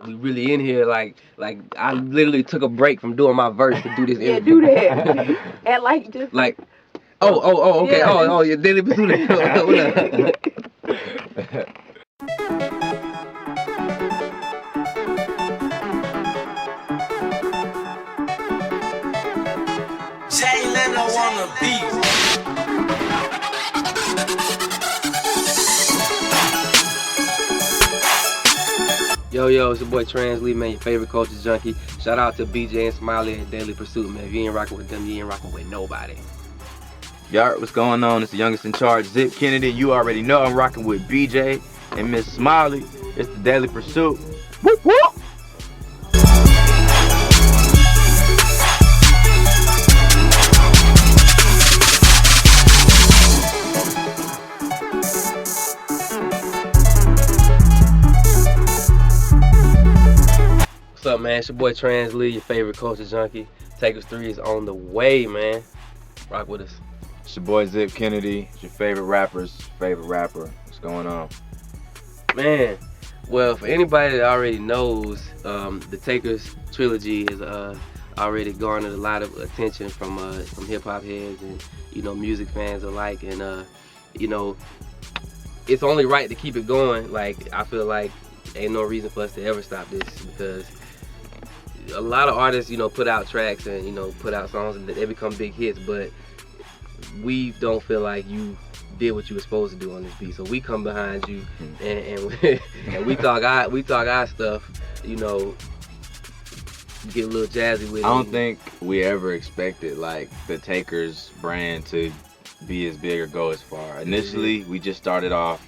we really in here. Like I literally took a break from doing my verse to do this Yeah, interview. do that. And like just like, okay, yeah, your Daily Pursuit. What up? Jay Leno on the beat. Yo, it's your boy Translee, man, your favorite culture junkie. Shout out to BJ and Smiley at Daily Pursuit, man. If you ain't rocking with them, you ain't rocking with nobody. Y'all, what's going on? It's the youngest in charge, Zip Kennedy. You already know I'm rocking with BJ and Miss Smiley. It's the Daily Pursuit. Whoop, whoop. What's up, man? It's your boy Translee, your favorite culture junkie. Takers 3 is on the way, man. Rock with us. It's your boy Zip Kennedy. It's your favorite rapper's favorite rapper. What's going on? Man, well, for anybody that already knows, the Takers Trilogy is already garnered a lot of attention from hip hop heads and music fans alike, and it's only right to keep it going. Like, I feel like ain't no reason for us to ever stop this, because a lot of artists put out tracks and put out songs and they become big hits, but we don't feel like you did what you were supposed to do on this beat. So we come behind you and we talk our stuff, get a little jazzy with it. I don't think we ever expected like the Takers brand to be as big or go as far. Initially, we just started off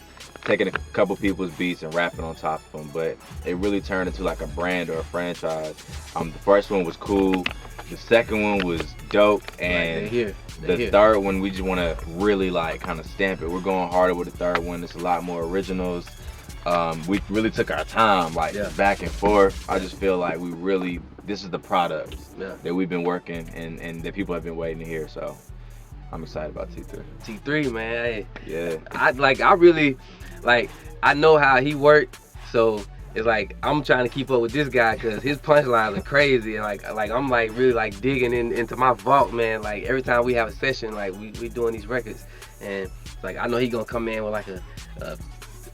taking a couple people's beats and rapping on top of them, but it really turned into like a brand or a franchise. The first one was cool, the second one was dope, and the third one we just want to really like kind of stamp it. We're going harder with the third one. It's a lot more originals. We really took our time, like back and forth. I just feel like this is the product that we've been working and that people have been waiting to hear. So I'm excited about T3. T3, man. Hey, yeah. I know how he worked, so it's like I'm trying to keep up with this guy because his punchlines are crazy. And like I'm like really like digging into my vault, man. Like every time we have a session, like we doing these records, and like I know he gonna come in with like a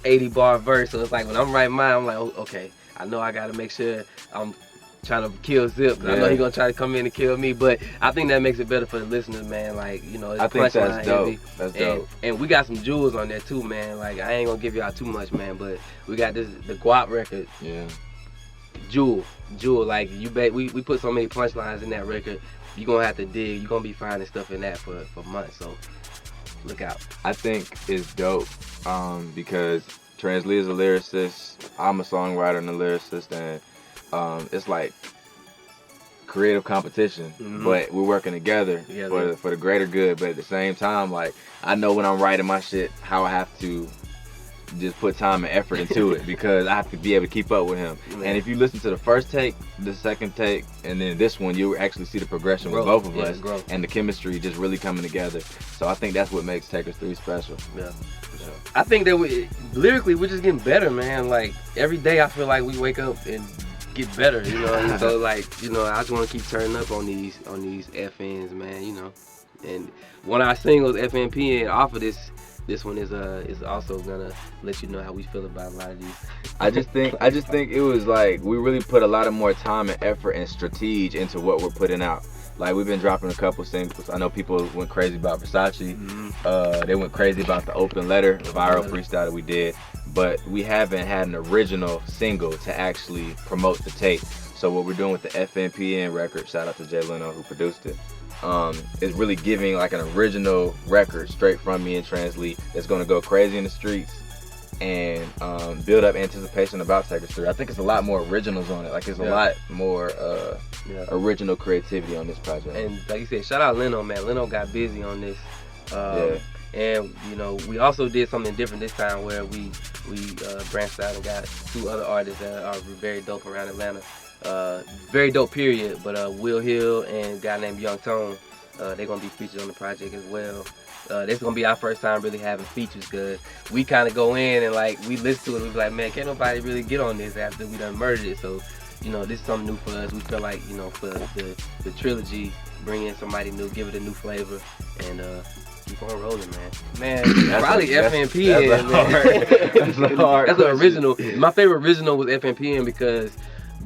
80 bar verse. So it's like when I'm writing mine, I'm like, okay, I know I gotta make sure I'm trying to kill Zip. I know he gonna try to come in and kill me, but I think that makes it better for the listeners, man. Like, it's I think that's dope. Heavy. That's dope. And we got some jewels on there too, man. Like, I ain't gonna give y'all too much, man, but we got the Guap record. Yeah. Jewel. Like, we put so many punchlines in that record. You gonna have to dig. You gonna be finding stuff in that for months. So look out. I think it's dope because Translee is a lyricist. I'm a songwriter and a lyricist, and it's like creative competition, but we're working together for the greater good. But at the same time, like, I know when I'm writing my shit how I have to just put time and effort into it because I have to be able to keep up with him. And if you listen to the first take, the second take, and then this one, you'll actually see the progression with both of us and the chemistry just really coming together. So I think that's what makes Takers 3 special. Yeah. I think that lyrically we're just getting better, man. Like every day I feel like we wake up and get better, So like, I just want to keep turning up on these FNs, man, And one of our singles, FNPN, off of this one is also gonna let you know how we feel about a lot of these. I just think it was like we really put a lot of more time and effort and strategy into what we're putting out. Like, we've been dropping a couple singles. I know people went crazy about Versace. They went crazy about the Open Letter viral freestyle that we did, but we haven't had an original single to actually promote the tape. So what we're doing with the FNPN record, shout out to Jay Leno who produced it, is really giving like an original record straight from me and Translee that's gonna go crazy in the streets and build up anticipation about Takers 3. I think it's a lot more originals on it. Like, it's a lot more original creativity on this project. And like you said, shout out Leno, man. Leno got busy on this. And we also did something different this time where we branched out and got 2 other artists that are very dope around Atlanta. Very dope period, but Will Hill and a guy named Young Tone, They're gonna be featured on the project as well. This is gonna be our first time really having features, cause we kind of go in and like we listen to it, we be like, man, can't nobody really get on this after we done murdered it. So, you know, this is something new for us. We feel like, you know, for the trilogy, bring in somebody new, give it a new flavor, and keep on rolling, man. Man, probably FNPN, man. That's an original. My favorite original was FNPN because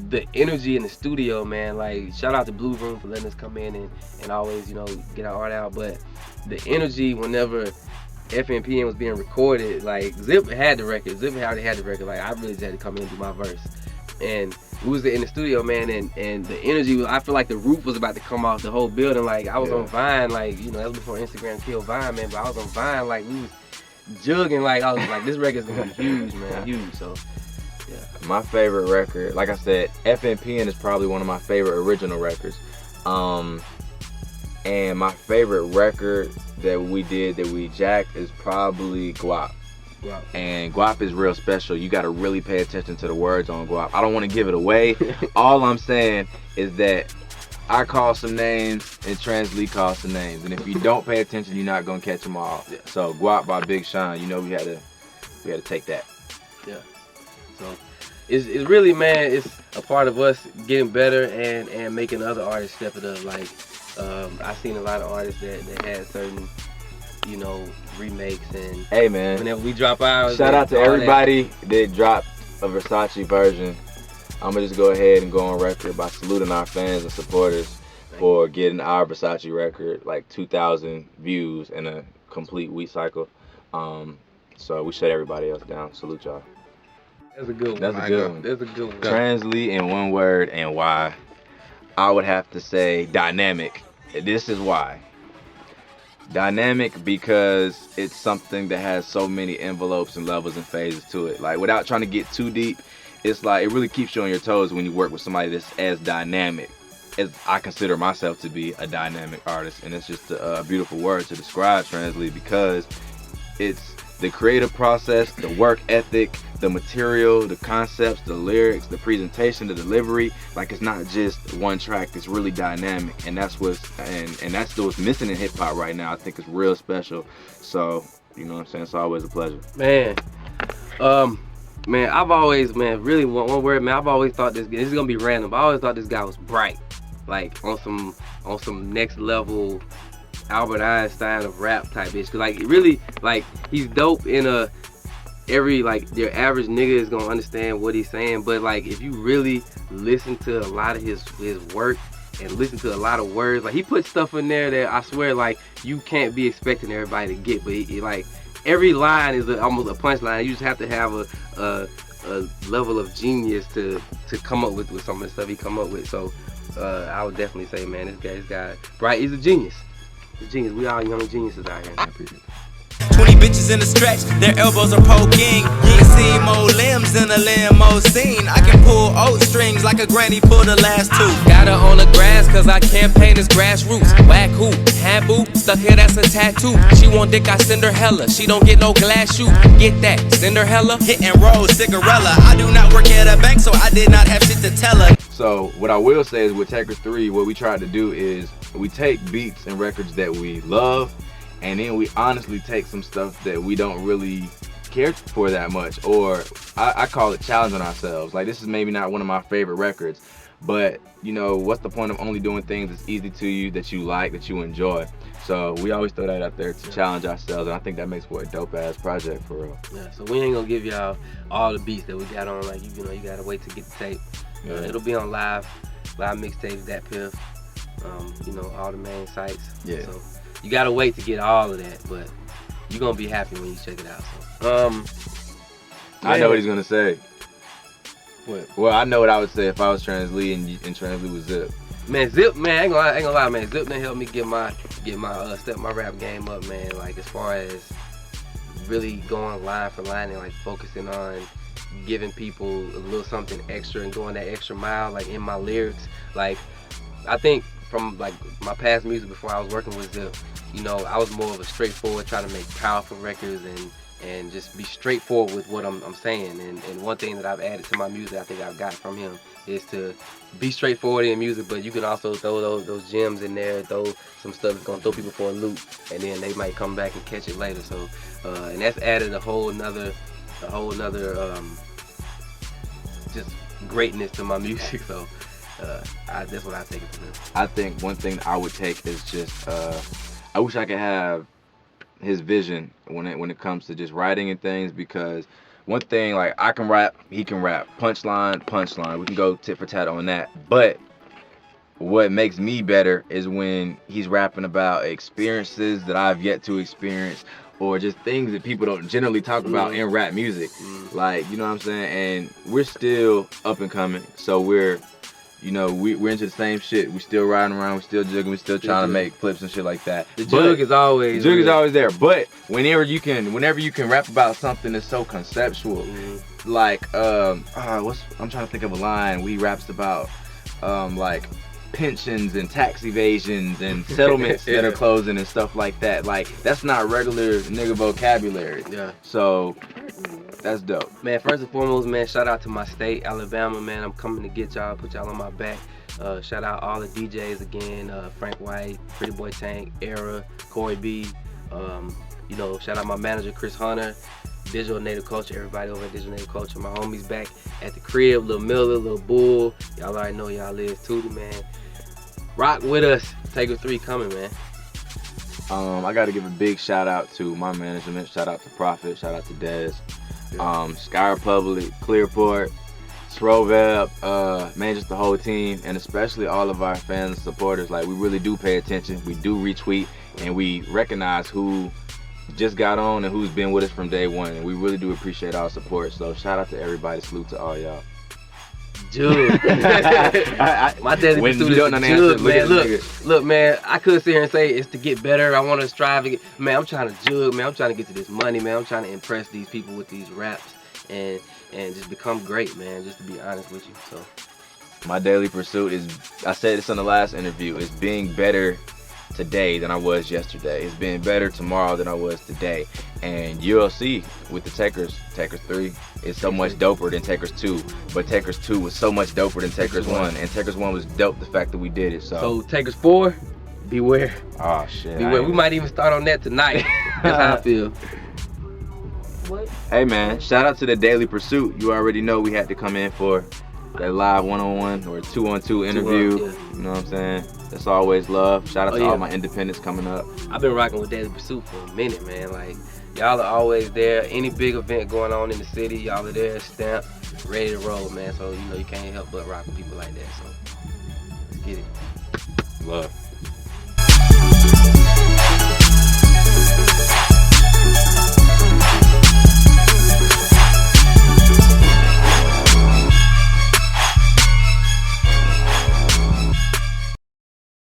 the energy in the studio, man. Like, shout out to Blue Room for letting us come in and always, you know, get our art out. But the energy whenever FNPN was being recorded, like Zip had the record. Zip already had the record. Like, I really just had to come in and do my verse. And we was in the studio, man, and the energy was, I feel like the roof was about to come off the whole building. Like, I was on Vine, like, you know, that was before Instagram killed Vine, man, but I was on Vine, like, we was jugging, like, I was like, this record's gonna be huge, man, huge. So yeah. My favorite record, like I said, FNPN is probably one of my favorite original records. And my favorite record that we did, that we jacked, is probably Guap. And Guap is real special. You gotta really pay attention to the words on Guap. I don't wanna give it away. All I'm saying is that I call some names and Translee calls some names. And if you don't pay attention, you're not gonna catch them all. Yeah. So Guap by Big Sean, you know we had to take that. Yeah. So it's really, man, it's a part of us getting better and making other artists step it up. Like, I've seen a lot of artists that had certain, you know, remakes, and hey, man, whenever we drop ours, shout out to everybody that dropped a Versace version. I'm gonna just go ahead and go on record by saluting our fans and supporters for getting our Versace record like 2,000 views in a complete week cycle. So we shut everybody else down. Salute y'all. That's a good one. That's a good one. That's a good one. Translee in one word, and why? I would have to say dynamic. This is why. Dynamic because it's something that has so many envelopes and levels and phases to it. Like, without trying to get too deep, it's like it really keeps you on your toes when you work with somebody that's as dynamic as I consider myself to be, a dynamic artist. And it's just a beautiful word to describe Translee, because it's the creative process, the work ethic, the material, the concepts, the lyrics, the presentation, the delivery. Like, it's not just one track, it's really dynamic, and that's what's missing in hip hop right now. I think it's real special. So, you know what I'm saying, it's always a pleasure. Man, I've always, man, really one word, man, I've always thought this is gonna be random, but I always thought this guy was bright, like on some next level Albert Einstein of rap type bitch. Cause like, really, like, he's dope in like, your average nigga is gonna understand what he's saying, but like, if you really listen to a lot of his work and listen to a lot of words, like, he puts stuff in there that I swear, like, you can't be expecting everybody to get, but he like, every line is almost a punchline. You just have to have a level of genius to come up with some of the stuff he come up with. So I would definitely say, man, this guy, right, he's a genius. He's a genius. We all young geniuses out here. I appreciate it. 20 bitches in the stretch, their elbows are poking. You can see more limbs in a limo scene. I can pull old strings like a granny pulled the last two. Got her on the grass cause I campaign is grassroots. Whack who? Hand boo? Stuck here, that's a tattoo. She want dick, I send her hella. She don't get no glass shoe. Get that, send her hella. Hit and roll, cigarella. I do not work at a bank, so I did not have shit to tell her. So what I will say is, with Takers 3, what we tried to do is we take beats and records that we love, and then we honestly take some stuff that we don't really care for that much, or I call it challenging ourselves. Like, this is maybe not one of my favorite records, but you know, what's the point of only doing things that's easy to you, that you like, that you enjoy? So we always throw that out there to challenge ourselves, and I think that makes for a dope ass project for real. Yeah, so we ain't gonna give y'all all the beats that we got on, like, you know, you gotta wait to get the tape. It'll be on live mixtapes, ThaDailyPursuit, you know, all the main sites. Yeah. So you gotta wait to get all of that, but you're gonna be happy when you check it out. So, I know what he's gonna say. What? Well, I know what I would say if I was Translee and Translee was Zip. Man, Zip, man, I ain't gonna lie, man. Zip done helped me get my step my rap game up, man. Like, as far as really going line for line and like focusing on giving people a little something extra and going that extra mile, like, in my lyrics. Like, I think from like my past music before I was working with Zip, you know, I was more of a straightforward, try to make powerful records and just be straightforward with what I'm saying. And one thing that I've added to my music, I think I've got from him, is to be straightforward in music, but you can also throw those gems in there, throw some stuff that's gonna throw people for a loop, and then they might come back and catch it later. So, and that's added a whole nother just greatness to my music. So, that's what I take it from him. I think one thing I would take is just, I wish I could have his vision when it comes to just writing and things, because one thing, like, I can rap, he can rap, punchline, we can go tit for tat on that, but what makes me better is when he's rapping about experiences that I've yet to experience, or just things that people don't generally talk about in rap music. Like, you know what I'm saying? And we're still up and coming, so we're into the same shit. We still riding around, we still jugging, we still trying to make flips and shit like that. The jug is always there. But whenever you can rap about something that's so conceptual, like I'm trying to think of a line. We raps about like pensions and tax evasions and settlements that are closing and stuff like that. Like, that's not regular nigga vocabulary. Yeah. So that's dope. Man, first and foremost, man, shout out to my state, Alabama, man. I'm coming to get y'all, put y'all on my back. Shout out all the DJs again, Frank White, Pretty Boy Tank, Era, Corey B. Shout out my manager, Chris Hunter, Digital Native Culture, everybody over at Digital Native Culture. My homies back at the crib, Lil Miller, Lil Bull. Y'all already know y'all live Tootie, man. Rock with us. Takers 3 coming, man. I got to give a big shout out to my management. Shout out to Prophet. Shout out to Dez. Sky Republic, Clearport, Sroveb, man, just the whole team, and especially all of our fans and supporters. Like, we really do pay attention. We do retweet, and we recognize who just got on and who's been with us from day one. And we really do appreciate our support. So shout out to everybody. Salute to all y'all. Jug. My DailyPursuit is Jug, man. Look, man, I could sit here and say it's to get better. I want to strive to get, man, I'm trying to jug, man. I'm trying to get to this money, man. I'm trying to impress these people with these raps and just become great, man, just to be honest with you. So my daily pursuit is, I said this in the last interview, is being better today than I was yesterday. It's being better tomorrow than I was today. And you'll see with the Takers 3 is so much doper than Takers 2. But Takers 2 was so much doper than Takers 1. And Takers 1 was dope, the fact that we did it. So Takers 4, beware. Oh shit. Beware. We might even start on that tonight. That's how I feel. What? Hey man, shout out to the Daily Pursuit. You already know we had to come in for that live 1-on-1 or 2-on-2 interview. You know what I'm saying? That's always love. Shout out to all my independents coming up. I've been rocking with Daily Pursuit for a minute, man. Like, y'all are always there. Any big event going on in the city, y'all are there, stamped, ready to roll, man. So, you can't help but rock with people like that. So, let's get it. Love.